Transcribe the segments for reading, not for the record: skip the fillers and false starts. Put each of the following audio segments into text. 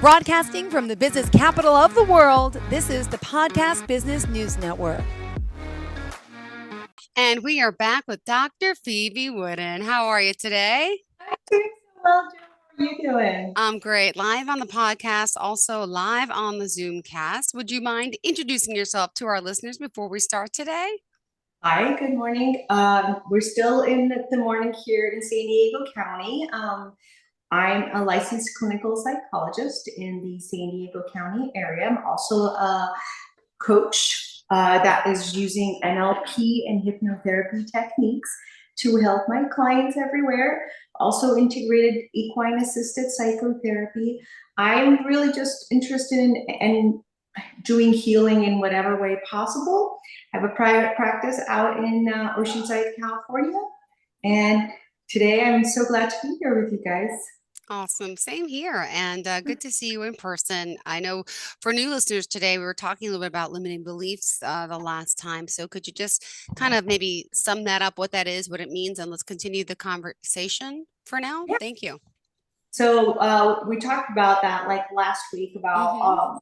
Broadcasting from the business capital of the world, this is the Podcast Business News Network. And we are back with Dr. Phoebe Wooden. How are you today? I'm doing so well, Jill. How are you doing? I'm great. Live on the podcast, also live on the Zoomcast. Would you mind introducing yourself to our listeners before we start today? Hi, good morning. We're still in the morning here in San Diego County. I'm a licensed clinical psychologist in the San Diego County area. I'm also a coach that is using NLP and hypnotherapy techniques to help my clients everywhere. Also integrated equine assisted psychotherapy. I'm really just interested in doing healing in whatever way possible. I have a private practice out in Oceanside, California. And today I'm so glad to be here with you guys. Awesome. Same here. And good to see you in person. I know for new listeners today, we were talking a little bit about limiting beliefs the last time. So could you just kind of maybe sum that up, what that is, what it means, and let's continue the conversation for now? Yeah. Thank you. So we talked about that like last week about,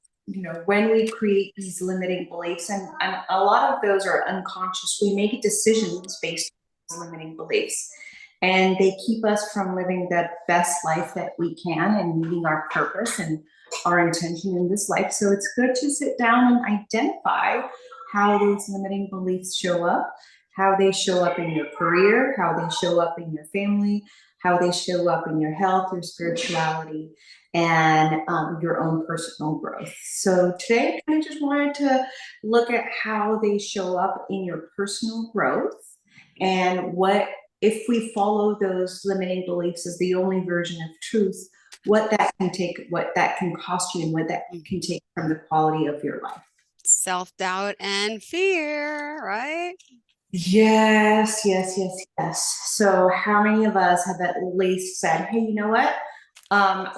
when we create these limiting beliefs, and a lot of those are unconscious. We make decisions based on those limiting beliefs. And they keep us from living the best life that we can and meeting our purpose and our intention in this life. So it's good to sit down and identify how those limiting beliefs show up, how they show up in your career, how they show up in your family, how they show up in your health, your spirituality, and your own personal growth. So today I just wanted to look at how they show up in your personal growth and what, if we follow those limiting beliefs as the only version of truth, what that can take, what that can cost you, and what that can take from the quality of your life. Self-doubt and fear, right? Yes. So how many of us have at least said, hey, you know what?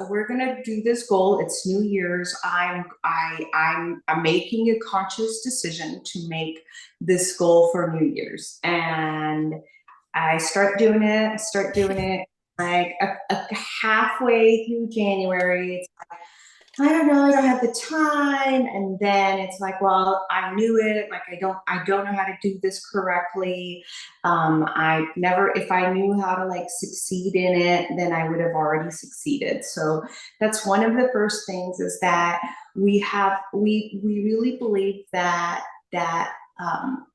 We're gonna do this goal. It's New Year's. I'm making a conscious decision to make this goal for New Year's. And I start doing it like a halfway through January. It's like, I don't know, I don't have the time. And then it's like, well, I knew it. Like, I don't know how to do this correctly. If I knew how to like succeed in it, then I would have already succeeded. So that's one of the first things, is that we really believe that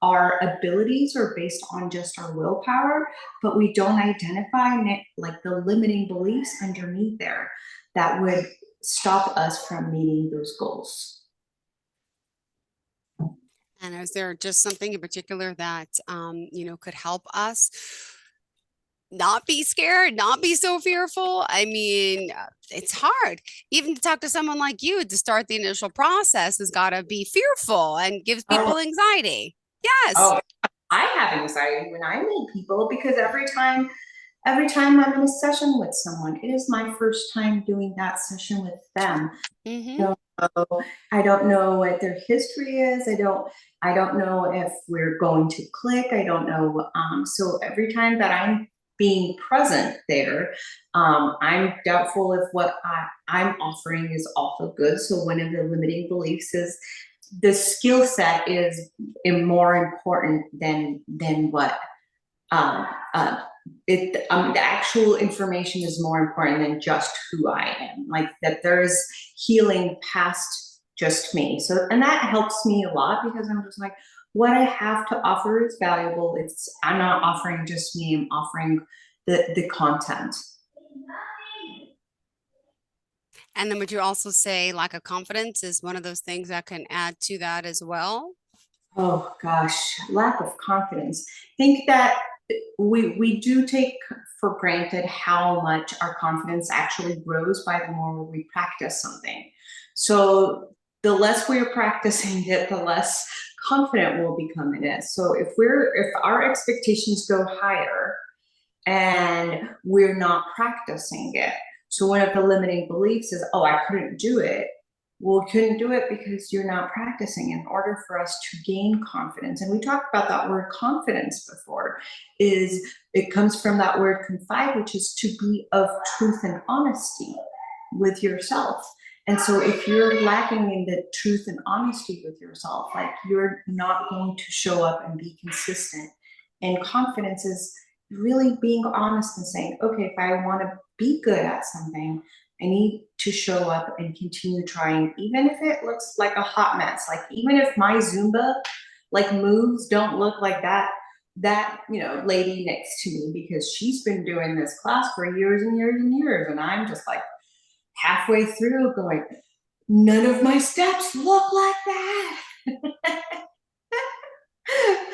our abilities are based on just our willpower, but we don't identify like the limiting beliefs underneath there that would stop us from meeting those goals. And is there just something in particular that, could help us not be scared, not be so fearful? I mean, it's hard. Even to talk to someone like you to start the initial process has got to be fearful and gives people anxiety. Yes. Oh, I have anxiety when I meet people, because every time I'm in a session with someone, it is my first time doing that session with them. Mm-hmm. I don't know what their history is. I don't know if we're going to click. I don't know. So every time that I'm being present there, I'm doubtful if what I'm offering is also good. So one of the limiting beliefs is the skill set is more important than what the actual information is more important than just who I am. Like that there's healing past just me. So, and that helps me a lot, because I'm just like, what I have to offer is valuable. I'm not offering just me, I'm offering the content. And then would you also say lack of confidence is one of those things that can add to that as well? Oh gosh, lack of confidence. I think that we do take for granted how much our confidence actually grows by the more we practice something. So the less we're practicing it, the less confident we'll become in it. So if our expectations go higher and we're not practicing it, so one of the limiting beliefs is, oh, I couldn't do it. Well, we couldn't do it because you're not practicing. In order for us to gain confidence, and we talked about that word confidence before, it comes from that word confide, which is to be of truth and honesty with yourself. And so if you're lacking in the truth and honesty with yourself, like you're not going to show up and be consistent. And confidence is really being honest and saying, okay, if I want to be good at something, I need to show up and continue trying, even if it looks like a hot mess. Like even if my Zumba like moves don't look like that lady next to me, because she's been doing this class for years and years and years, and I'm just like halfway through going, none of my steps look like that.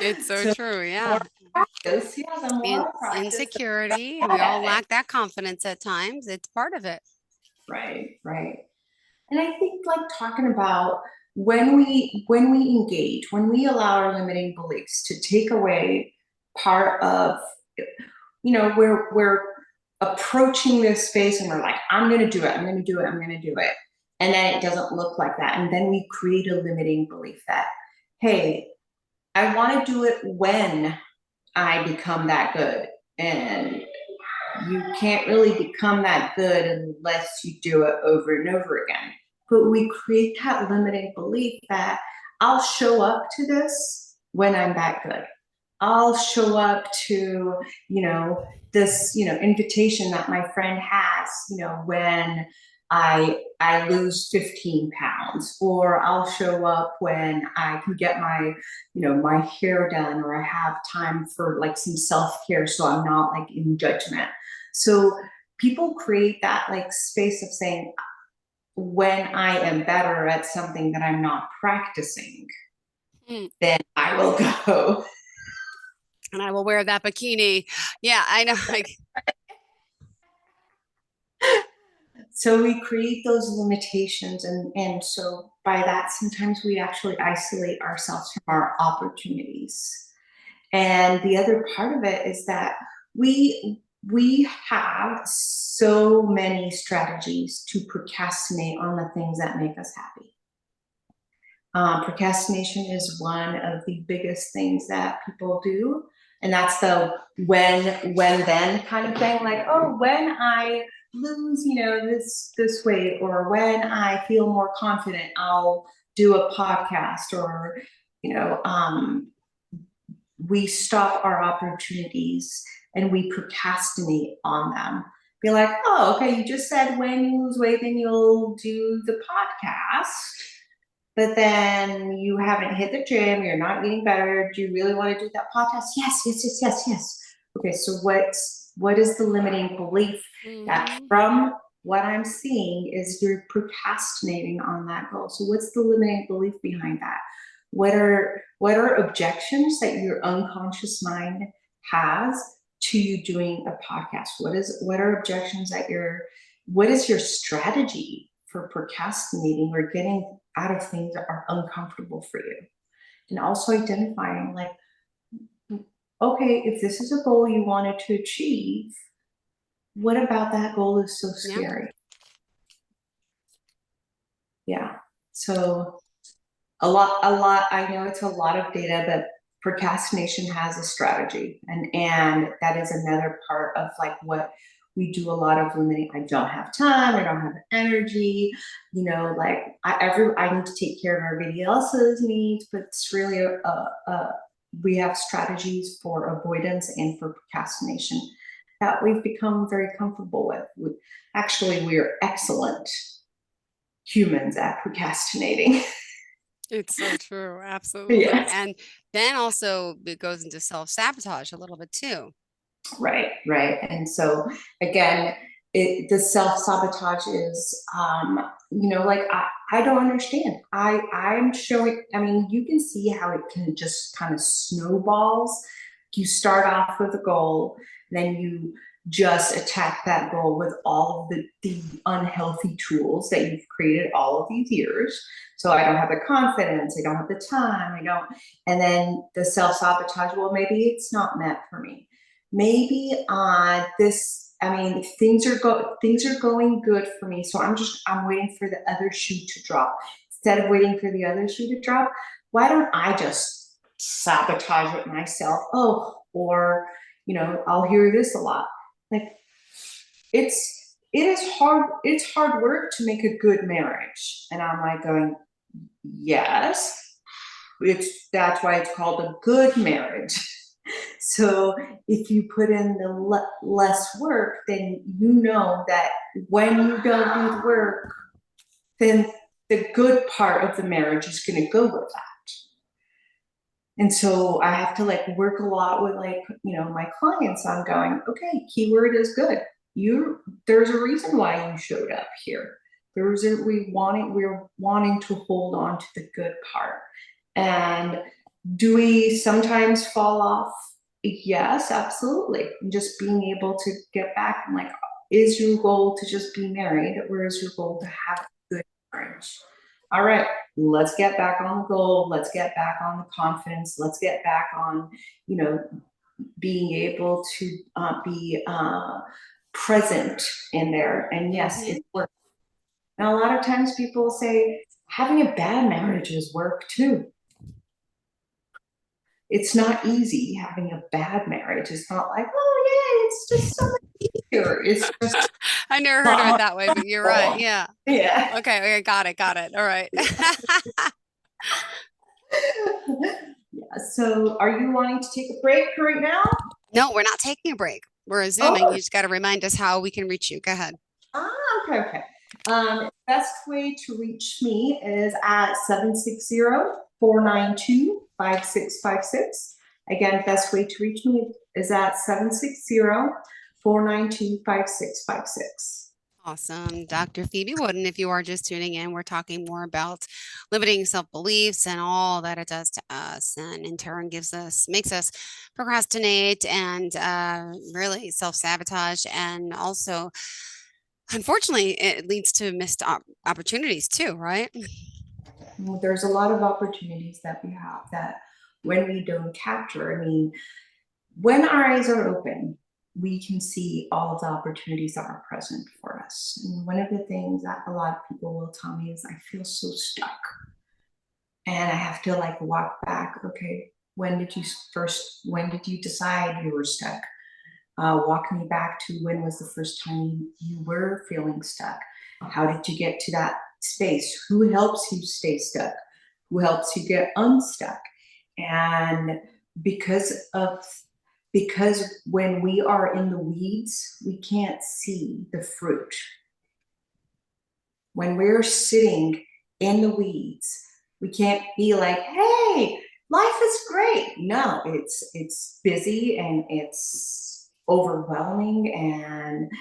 It's so true. Yeah. Practice, yeah, the more practice. Insecurity. We all lack that confidence at times. It's part of it. Right. And I think like talking about when we engage, when we allow our limiting beliefs to take away part of, we're approaching this space and we're like, I'm going to do it. I'm going to do it. I'm going to do it. And then it doesn't look like that. And then we create a limiting belief that, hey, I want to do it when I become that good. And you can't really become that good unless you do it over and over again. But we create that limiting belief that I'll show up to this when I'm that good. I'll show up to, this, invitation that my friend has, when I lose 15 pounds, or I'll show up when I can get my, my hair done, or I have time for like some self-care so I'm not like in judgment. So people create that like space of saying, when I am better at something that I'm not practicing, then I will go. And I will wear that bikini. Yeah, I know. Like, so we create those limitations, and so by that, sometimes we actually isolate ourselves from our opportunities. And the other part of it is that we have so many strategies to procrastinate on the things that make us happy. Procrastination is one of the biggest things that people do. And that's the when then kind of thing. Like, oh, when I lose, this weight, or when I feel more confident, I'll do a podcast, or, we stop our opportunities and we procrastinate on them. Be like, oh, okay, you just said when you lose weight, then you'll do the podcast. But then you haven't hit the gym, you're not eating better. Do you really want to do that podcast? Yes. Okay, so what is the limiting belief that from what I'm seeing is you're procrastinating on that goal? So what's the limiting belief behind that? What are objections that your unconscious mind has to you doing a podcast? What are objections that what is your strategy for procrastinating or getting out of things that are uncomfortable for you? And also identifying like, okay, if this is a goal you wanted to achieve, what about that goal is so scary? Yeah. So a lot, I know it's a lot of data, but procrastination has a strategy. And that is another part of like what we do a lot of limiting. I don't have time, I don't have energy, like I need to take care of everybody else's needs, but it's really we have strategies for avoidance and for procrastination that we've become very comfortable with. Actually, we are excellent humans at procrastinating. it's so true. Absolutely. Yes. And then also it goes into self-sabotage a little bit too. Right. And so again, the self-sabotage is, like I don't understand. I'm showing, you can see how it can just kind of snowballs. You start off with a goal, then you just attack that goal with all of the unhealthy tools that you've created all of these years. So I don't have the confidence, I don't have the time, and then the self-sabotage, well, maybe it's not meant for me. Maybe things are going good for me. So I'm waiting for the other shoe to drop. Instead of waiting for the other shoe to drop, why don't I just sabotage it myself? Oh, or, I'll hear this a lot. Like it's it is hard. It's hard work to make a good marriage. And I'm like going, yes, that's why it's called a good marriage. So if you put in the less work, then you know that when you don't do the work, then the good part of the marriage is going to go with that. And so I have to like work a lot with like, my clients on going, okay, keyword is good. There's a reason why you showed up here. We're wanting to hold on to the good part. And do we sometimes fall off? Yes, absolutely. And just being able to get back and like, is your goal to just be married, or is your goal to have a good marriage? All right, let's get back on the goal. Let's get back on the confidence. Let's get back on, being able to be present in there. And yes, Mm-hmm. it works. Now, a lot of times people say having a bad marriage is work too. It's not easy having a bad marriage. It's not like, oh yeah, it's just so much easier. It's just I never heard of it that way, but you're right. Yeah. Yeah. Okay. Got it. All right. Yeah. So are you wanting to take a break right now? No, we're not taking a break. We're Zooming. Oh. You just got to remind us how we can reach you. Go ahead. Okay. Best way to reach me is at 760-492-5656. Again, best way to reach me is at 760-492-5656. Awesome. Dr. Phoebe Wooden, if you are just tuning in, we're talking more about limiting self-beliefs and all that it does to us, and in turn makes us procrastinate and really self-sabotage, and also, unfortunately, it leads to missed opportunities too, right? There's a lot of opportunities that we have that when we don't capture, when our eyes are open, we can see all of the opportunities that are present for us. And one of the things that a lot of people will tell me is, I feel so stuck. And I have to like walk back. Okay, when did you decide you were stuck? Walk me back to when was the first time you were feeling stuck? How did you get to that space? Who helps you stay stuck? Who helps you get unstuck? And because when we are in the weeds, we can't see the fruit. When we're sitting in the weeds, we can't be like, hey, life is great. No, it's busy and it's overwhelming, and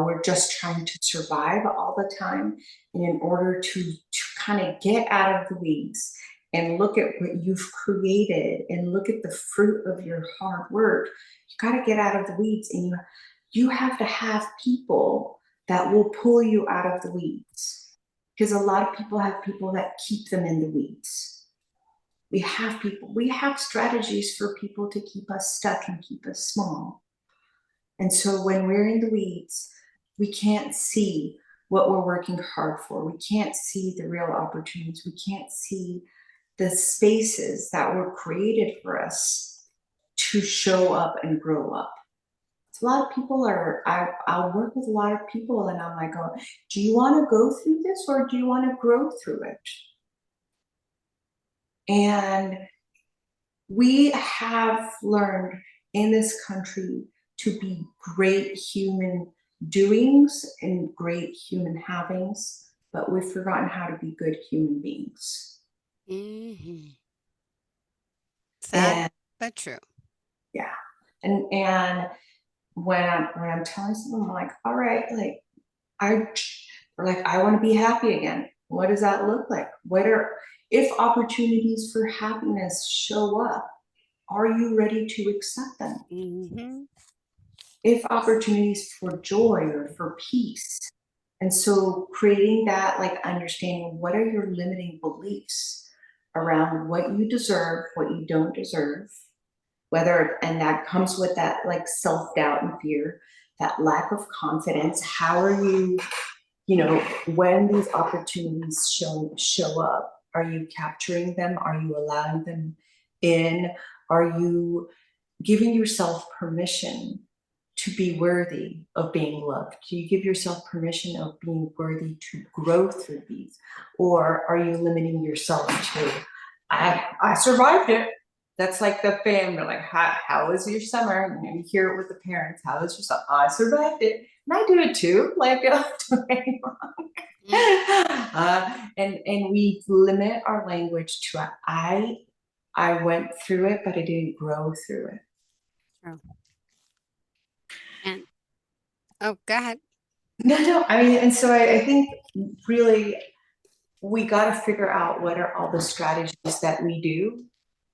we're just trying to survive all the time. And in order to kind of get out of the weeds and look at what you've created and look at the fruit of your hard work, you got to get out of the weeds, and you have to have people that will pull you out of the weeds, because a lot of people have people that keep them in the weeds. We have strategies for people to keep us stuck and keep us small. And so when we're in the weeds, we can't see what we're working hard for. We can't see the real opportunities. We can't see the spaces that were created for us to show up and grow up. A lot of people I'll work with a lot of people, and I'm like, oh, do you want to go through this, or do you want to grow through it? And we have learned in this country to be great human doings and great human havings, but we've forgotten how to be good human beings. Mm-hmm. Sad, but true. Yeah. And when I'm telling someone, I'm like, all right, like I want to be happy again. What does that look like? If opportunities for happiness show up, are you ready to accept them? Mm-hmm. If opportunities for joy or for peace. And so creating that like understanding, what are your limiting beliefs around what you deserve, what you don't deserve, and that comes with that like self-doubt and fear, that lack of confidence. How are you, when these opportunities show up, are you capturing them? Are you allowing them in? Are you giving yourself permission to be worthy of being loved? Do you give yourself permission of being worthy to grow through these? Or are you limiting yourself to, I survived it. That's like the family, like, how was your summer? And you hear it with the parents, how was your summer? I survived it. And I do it too, like, don't get me wrong. And we limit our language to, I went through it, but I didn't grow through it. True. And oh, go ahead. No, I mean, and so I think really we got to figure out what are all the strategies that we do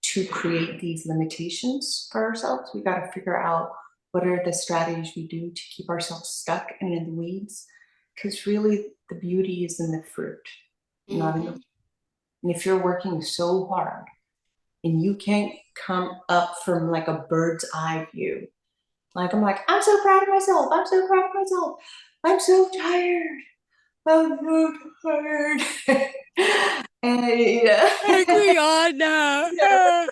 to create these limitations for ourselves. We got to figure out what are the strategies we do to keep ourselves stuck and in the weeds, because really the beauty is in the fruit, not in the. And if you're working so hard and you can't come up from like a bird's eye view, like I'm like, I'm so proud of myself. I'm so proud of myself. I'm so tired. I'm so tired. And Like we all know.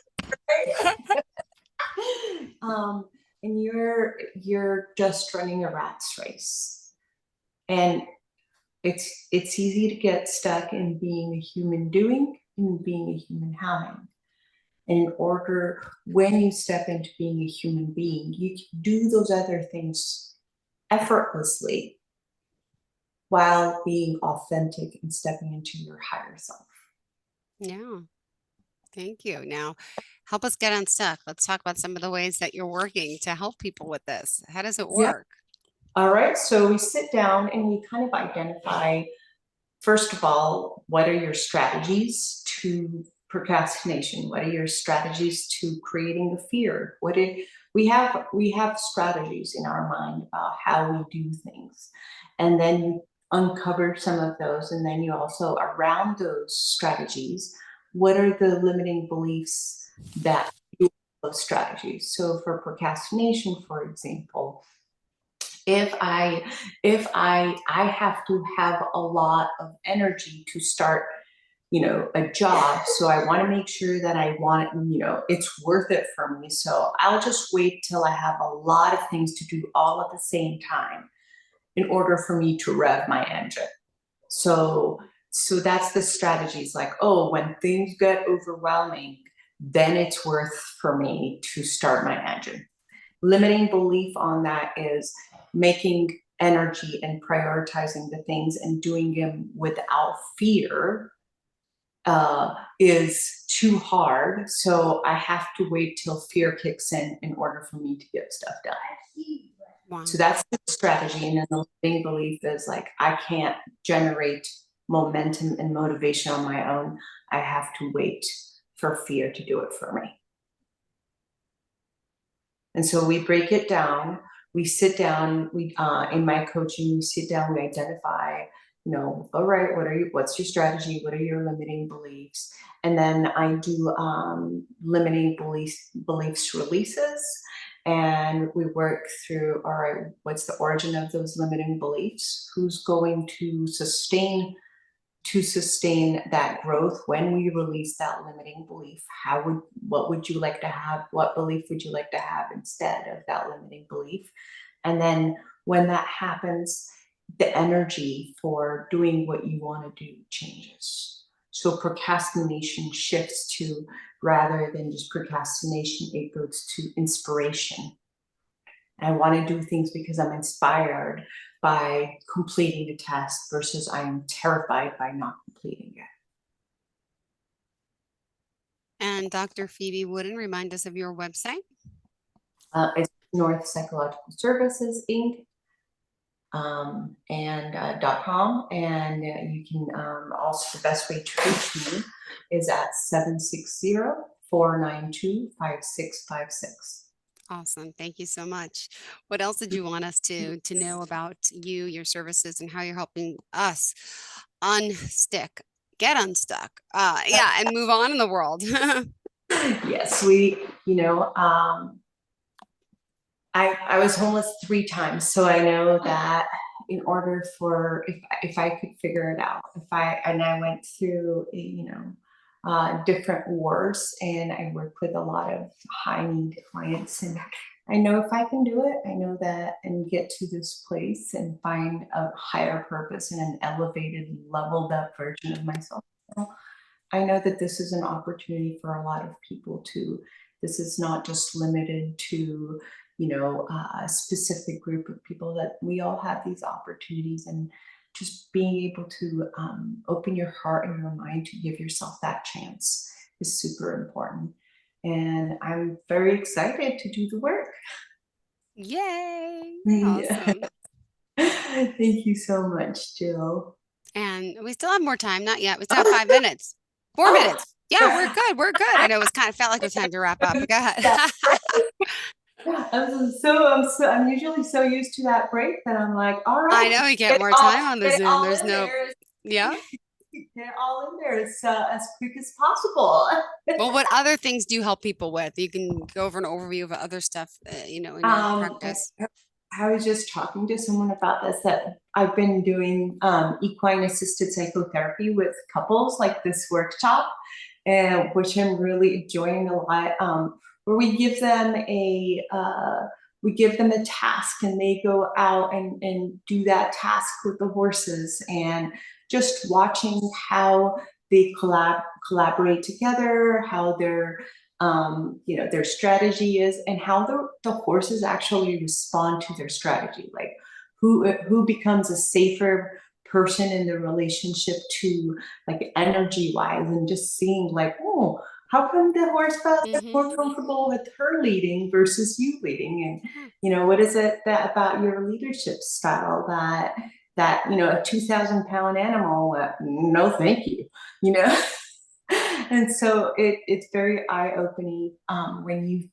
And you're just running a rat's race. And it's easy to get stuck in being a human doing and being a human having. And in order, when you step into being a human being, you can do those other things effortlessly while being authentic and stepping into your higher self. Yeah. Thank you. Now, help us get unstuck. Let's talk about some of the ways that you're working to help people with this. How does it Yeah. work? All right. So we sit down and we kind of identify, first of all, what are your strategies to procrastination? What are your strategies to creating a fear? We have strategies in our mind about how we do things. And then you uncover some of those, and then you also, around those strategies, what are the limiting beliefs that fuel those strategies? So for procrastination, for example, if I have to have a lot of energy to start, a job, so I want to make sure that I want it, it's worth it for me. So I'll just wait till I have a lot of things to do all at the same time in order for me to rev my engine. So that's the strategies, like, oh, when things get overwhelming, then it's worth for me to start my engine. Limiting belief on that is making energy and prioritizing the things and doing them without fear is too hard. So I have to wait till fear kicks in order for me to get stuff done. Wow. So that's the strategy. And then the limiting belief is like, I can't generate momentum and motivation on my own. I have to wait for fear to do it for me. And so we break it down. We sit down. In my coaching, we sit down. We identify, all right, what's your strategy? What are your limiting beliefs? And then I do limiting beliefs releases, and we work through, all right, what's the origin of those limiting beliefs? Who's going to sustain that growth when we release that limiting belief? What would you like to have? What belief would you like to have instead of that limiting belief? And then when that happens, the energy for doing what you want to do changes. So procrastination shifts to, rather than just procrastination, it goes to inspiration. I want to do things because I'm inspired by completing a task versus I'm terrified by not completing it. And Dr. Feeby Wooden, remind us of your website. It's North Psychological Services Inc. And .com, and you can also, the best way to reach me is at 760-492-5656. Awesome. Thank you so much. What else did you want us to know about you, your services, and how you're helping us get unstuck, and move on in the world? Yes, I was homeless 3 times, so I know that in order for, if I could figure it out, I went through different wars, and I work with a lot of high need clients, and I know if I can do it, I know that, and get to this place and find a higher purpose and an elevated, leveled up version of myself. I know that this is an opportunity for a lot of people too. This is not just limited to, a specific group of people, that we all have these opportunities, and just being able to open your heart and your mind to give yourself that chance is super important. And I'm very excited to do the work. Yay. Yeah. Awesome. Thank you so much, Jill. And we still have more time. Not yet. We still have 5 minutes. 4 minutes. Yeah, we're good. We're good. I know it felt like it was time to wrap up. Go ahead. I'm usually so used to that break that I'm like, all right. I know you get more time on the Zoom. There's no, yeah. Get all in there as quick as possible. Well, what other things do you help people with? You can go over an overview of other stuff, in your practice. I was just talking to someone about this, that I've been doing equine assisted psychotherapy with couples, like this workshop, and which I'm really enjoying a lot. Where we give them a task, and they go out and do that task with the horses, and just watching how they collaborate together, how their strategy is, and how the horses actually respond to their strategy. Like who becomes a safer person in the relationship to, like, energy wise, and just seeing like, oh, how come the horse felt more comfortable with her leading versus you leading? And what is it about your leadership style that a 2,000-pound animal, no thank you, And so it's very eye-opening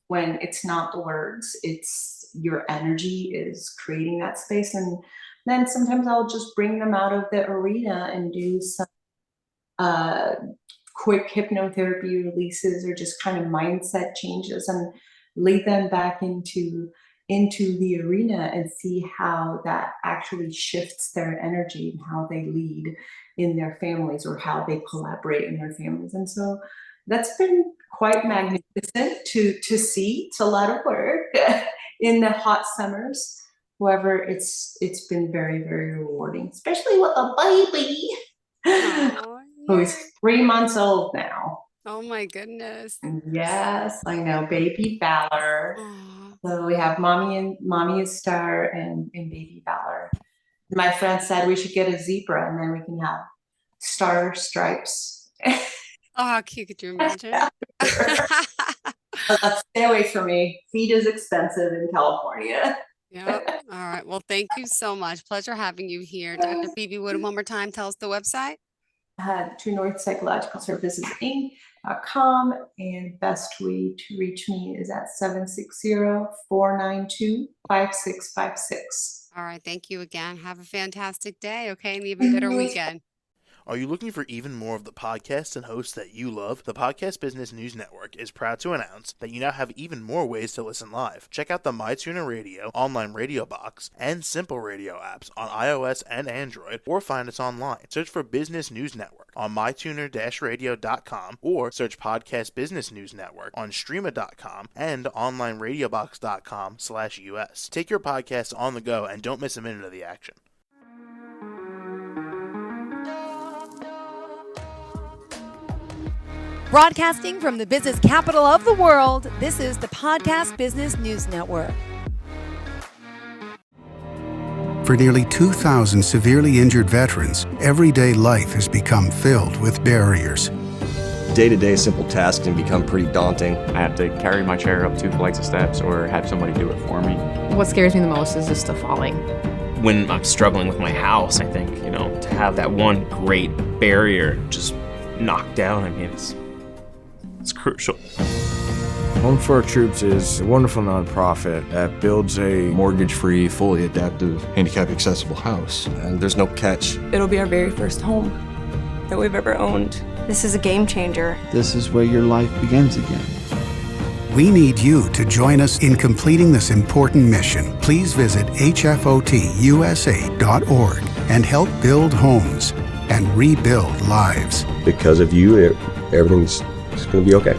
when it's not the words, it's your energy is creating that space. And then sometimes I'll just bring them out of the arena and do some quick hypnotherapy releases, or just kind of mindset changes, and lead them back into the arena and see how that actually shifts their energy and how they lead in their families, or how they collaborate in their families. And so that's been quite magnificent to see. It's a lot of work in the hot summers. However, it's been very, very rewarding, especially with a baby. Who is 3 months old now. Oh my goodness. Yes, I know, baby Valor. Aww. So we have mommy is Star and baby Valor. My friend said we should get a zebra, and then we can have star stripes. Oh, how cute, could you imagine? Stay away from me. Feed is expensive in California. Yep. All right. Well, thank you so much. Pleasure having you here. Dr. Feeby Wood, one more time, tell us the website. True North Psychological Services Inc.com, and best way to reach me is at 760-492-5656. All right. Thank you again. Have a fantastic day. Okay. And even better weekend. Are you looking for even more of the podcasts and hosts that you love? The Podcast Business News Network is proud to announce that you now have even more ways to listen live. Check out the MyTuner Radio, online radio box, and Simple Radio apps on iOS and Android, or find us online. Search for Business News Network on mytuner-radio.com, or search Podcast Business News Network on streama.com and onlineradiobox.com/US. Take your podcast on the go and don't miss a minute of the action. Broadcasting from the business capital of the world, this is the Podcast Business News Network. For nearly 2,000 severely injured veterans, everyday life has become filled with barriers. Day-to-day simple tasks can become pretty daunting. I have to carry my chair up 2 flights of steps or have somebody do it for me. What scares me the most is just the falling. When I'm struggling with my house, I think, to have that one great barrier just knocked down, it's crucial. Home for Our Troops is a wonderful nonprofit that builds a mortgage-free, fully adaptive, handicap-accessible house. And there's no catch. It'll be our very first home that we've ever owned. This is a game changer. This is where your life begins again. We need you to join us in completing this important mission. Please visit hfotusa.org and help build homes and rebuild lives. Because of you, everything's going to be okay.